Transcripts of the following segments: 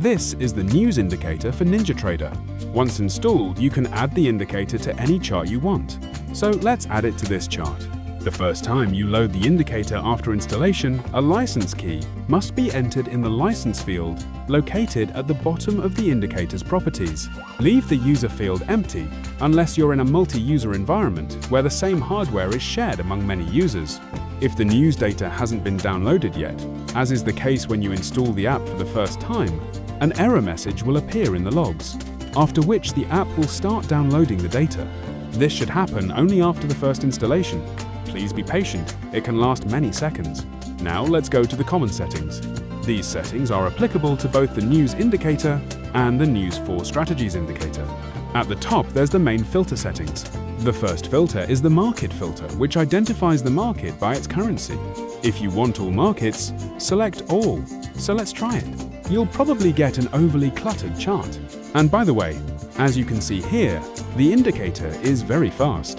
This is the news indicator for NinjaTrader. Once installed, you can add the indicator to any chart you want. So let's add it to this chart. The first time you load the indicator after installation, a license key must be entered in the license field located at the bottom of the indicator's properties. Leave the user field empty unless you're in a multi-user environment where the same hardware is shared among many users. If the news data hasn't been downloaded yet, as is the case when you install the app for the first time, an error message will appear in the logs, after which the app will start downloading the data. This should happen only after the first installation. Please be patient, it can last many seconds. Now let's go to the common settings. These settings are applicable to both the news indicator and the news for strategies indicator. At the top, there's the main filter settings. The first filter is the market filter, which identifies the market by its currency. If you want all markets, select all. So let's try it. You'll probably get an overly cluttered chart. And by the way, as you can see here, the indicator is very fast.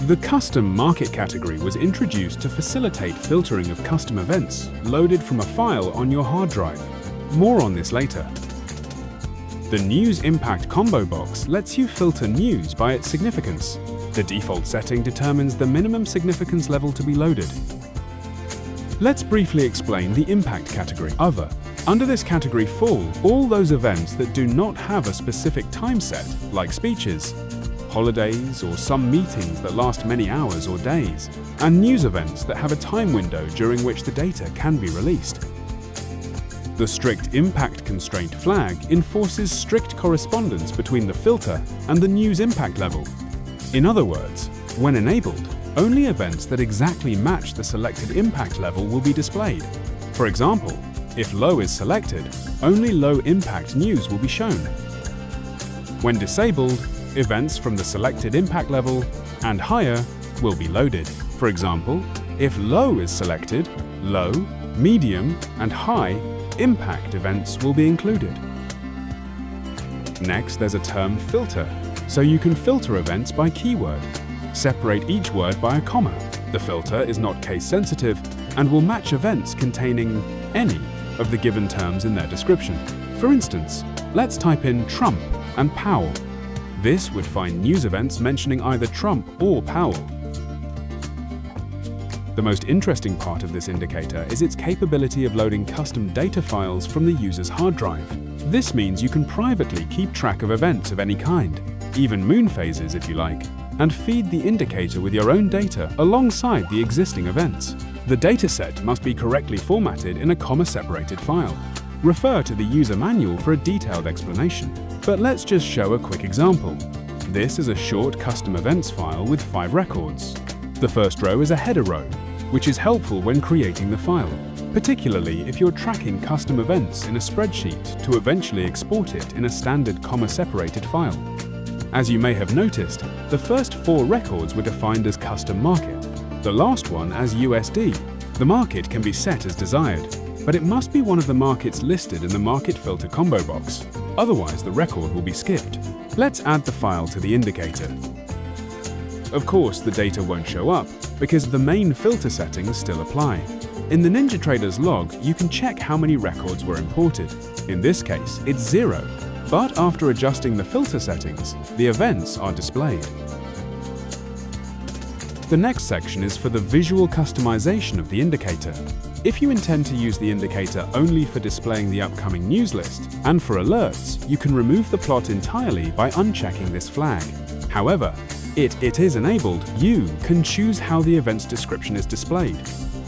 The custom market category was introduced to facilitate filtering of custom events loaded from a file on your hard drive. More on this later. The News Impact combo box lets you filter news by its significance. The default setting determines the minimum significance level to be loaded. Let's briefly explain the impact category. Other. Under this category fall all those events that do not have a specific time set, like speeches, holidays, or some meetings that last many hours or days, and news events that have a time window during which the data can be released. The strict impact constraint flag enforces strict correspondence between the filter and the news impact level. In other words, when enabled, only events that exactly match the selected impact level will be displayed. For example, if low is selected, only low impact news will be shown. When disabled, events from the selected impact level and higher will be loaded. For example, if low is selected, low, medium, and high impact events will be included. Next, there's a term filter, so you can filter events by keyword. Separate each word by a comma. The filter is not case sensitive and will match events containing any of the given terms in their description. For instance, let's type in Trump and Powell. This would find news events mentioning either Trump or Powell. The most interesting part of this indicator is its capability of loading custom data files from the user's hard drive. This means you can privately keep track of events of any kind, even moon phases if you like, and feed the indicator with your own data alongside the existing events. The dataset must be correctly formatted in a comma-separated file. Refer to the user manual for a detailed explanation. But let's just show a quick example. This is a short custom events file with 5 records. The first row is a header row, which is helpful when creating the file, particularly if you're tracking custom events in a spreadsheet to eventually export it in a standard comma-separated file. As you may have noticed, the first 4 records were defined as custom market, the last one as USD. The market can be set as desired, but it must be one of the markets listed in the market filter combo box. Otherwise, the record will be skipped. Let's add the file to the indicator. Of course, the data won't show up because the main filter settings still apply. In the NinjaTrader's log, you can check how many records were imported. In this case, it's 0. But after adjusting the filter settings, the events are displayed. The next section is for the visual customization of the indicator. If you intend to use the indicator only for displaying the upcoming news list and for alerts, you can remove the plot entirely by unchecking this flag. However, it is enabled, you can choose how the event's description is displayed.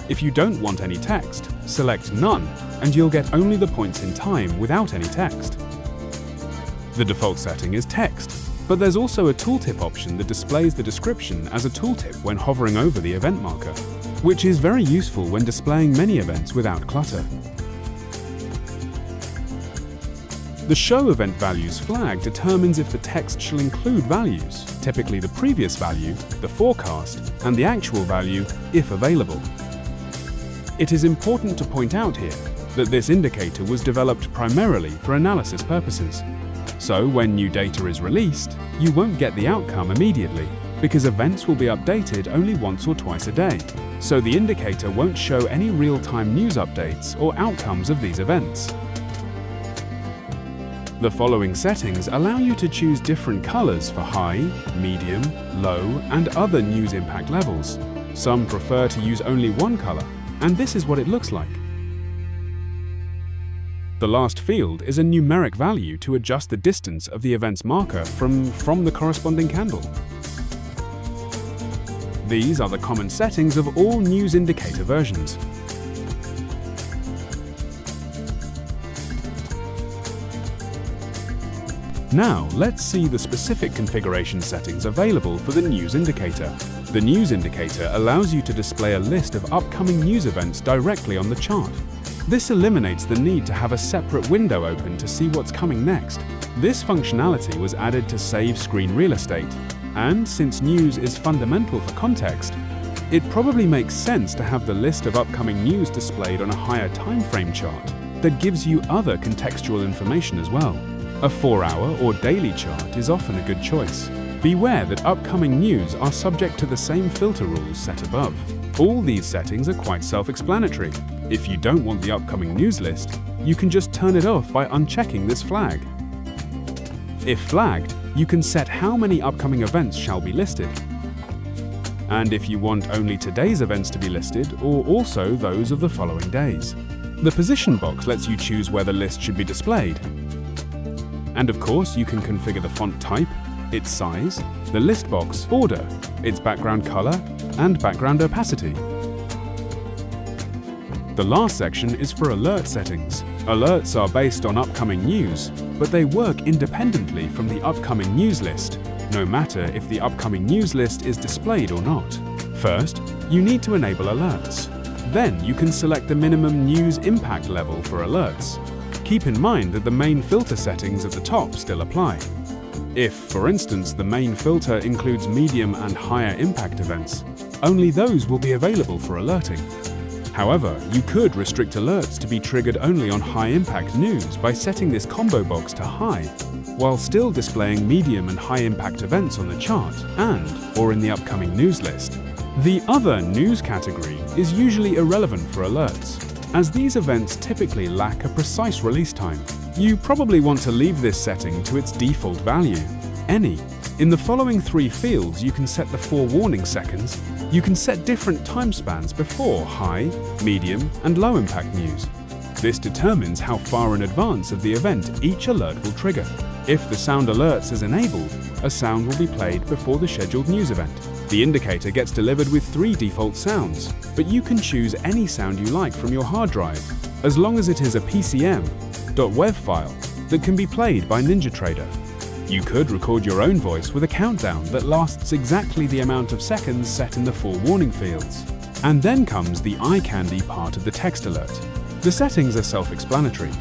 If you don't want any text, select None, and you'll get only the points in time without any text. The default setting is text, but there's also a tooltip option that displays the description as a tooltip when hovering over the event marker, which is very useful when displaying many events without clutter. The Show Event Values flag determines if the text shall include values, typically the previous value, the forecast, and the actual value, if available. It is important to point out here that this indicator was developed primarily for analysis purposes. So when new data is released, you won't get the outcome immediately, because events will be updated only once or twice a day. So the indicator won't show any real-time news updates or outcomes of these events. The following settings allow you to choose different colors for high, medium, low, and other news impact levels. Some prefer to use only one color, and this is what it looks like. The last field is a numeric value to adjust the distance of the event's marker from the corresponding candle. These are the common settings of all news indicator versions. Now, let's see the specific configuration settings available for the news indicator. The news indicator allows you to display a list of upcoming news events directly on the chart. This eliminates the need to have a separate window open to see what's coming next. This functionality was added to save screen real estate, and since news is fundamental for context, it probably makes sense to have the list of upcoming news displayed on a higher time frame chart that gives you other contextual information as well. A 4-hour or daily chart is often a good choice. Beware that upcoming news are subject to the same filter rules set above. All these settings are quite self-explanatory. If you don't want the upcoming news list, you can just turn it off by unchecking this flag. If flagged, you can set how many upcoming events shall be listed. And if you want only today's events to be listed, or also those of the following days. The position box lets you choose where the list should be displayed. And of course, you can configure the font type, its size, the list box border, its background color, and background opacity. The last section is for alert settings. Alerts are based on upcoming news, but they work independently from the upcoming news list, no matter if the upcoming news list is displayed or not. First, you need to enable alerts. Then you can select the minimum news impact level for alerts. Keep in mind that the main filter settings at the top still apply. If, for instance, the main filter includes medium and higher impact events, only those will be available for alerting. However, you could restrict alerts to be triggered only on high-impact news by setting this combo box to high, while still displaying medium and high-impact events on the chart or in the upcoming news list. The other news category is usually irrelevant for alerts, as these events typically lack a precise release time. You probably want to leave this setting to its default value, any. In the following 3 fields, you can set the forewarning seconds. You can set different time spans before high, medium, and low impact news. This determines how far in advance of the event each alert will trigger. If the sound alerts is enabled, a sound will be played before the scheduled news event. The indicator gets delivered with 3 default sounds, but you can choose any sound you like from your hard drive, as long as it is a PCM.WAV file that can be played by NinjaTrader. You could record your own voice with a countdown that lasts exactly the amount of seconds set in the forewarning fields. And then comes the eye candy part of the text alert. The settings are self-explanatory.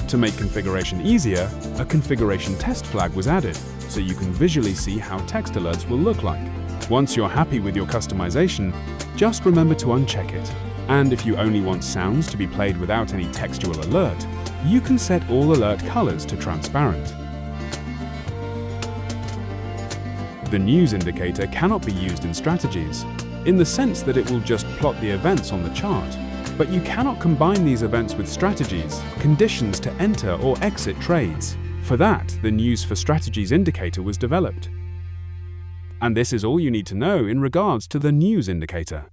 To make configuration easier, a configuration test flag was added, so you can visually see how text alerts will look like. Once you're happy with your customization, just remember to uncheck it. And if you only want sounds to be played without any textual alert, you can set all alert colors to transparent. The news indicator cannot be used in strategies, in the sense that it will just plot the events on the chart. But you cannot combine these events with strategies, conditions to enter or exit trades. For that, the News for Strategies indicator was developed. And this is all you need to know in regards to the news indicator.